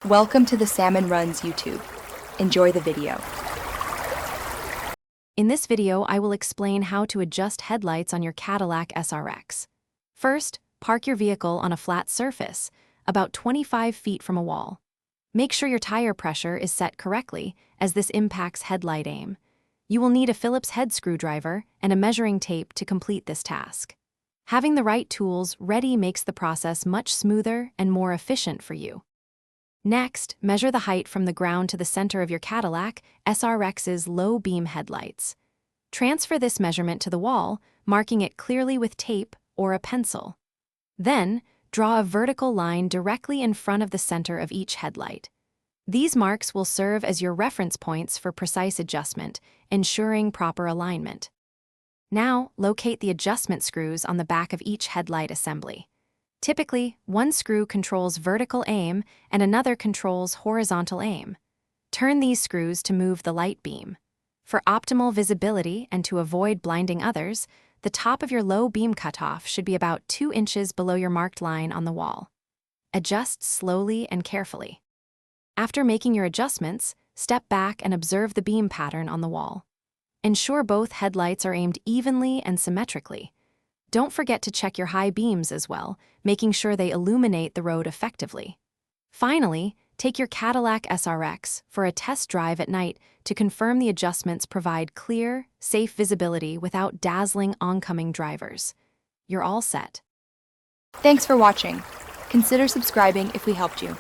Welcome to the Salmon Runs YouTube. Enjoy the video. In this video, I will explain how to adjust headlights on your Cadillac SRX. First, park your vehicle on a flat surface, about 25 feet from a wall. Make sure your tire pressure is set correctly, as this impacts headlight aim. You will need a Phillips head screwdriver and a measuring tape to complete this task. Having the right tools ready makes the process much smoother and more efficient for you. Next, measure the height from the ground to the center of your Cadillac SRX's low-beam headlights. Transfer this measurement to the wall, marking it clearly with tape or a pencil. Then, draw a vertical line directly in front of the center of each headlight. These marks will serve as your reference points for precise adjustment, ensuring proper alignment. Now, locate the adjustment screws on the back of each headlight assembly. Typically, one screw controls vertical aim and another controls horizontal aim. Turn these screws to move the light beam. For optimal visibility and to avoid blinding others, the top of your low beam cutoff should be about 2 inches below your marked line on the wall. Adjust slowly and carefully. After making your adjustments, step back and observe the beam pattern on the wall. Ensure both headlights are aimed evenly and symmetrically. Don't forget to check your high beams as well, making sure they illuminate the road effectively. Finally, take your Cadillac SRX for a test drive at night to confirm the adjustments provide clear, safe visibility without dazzling oncoming drivers. You're all set. Thanks for watching. Consider subscribing if we helped you.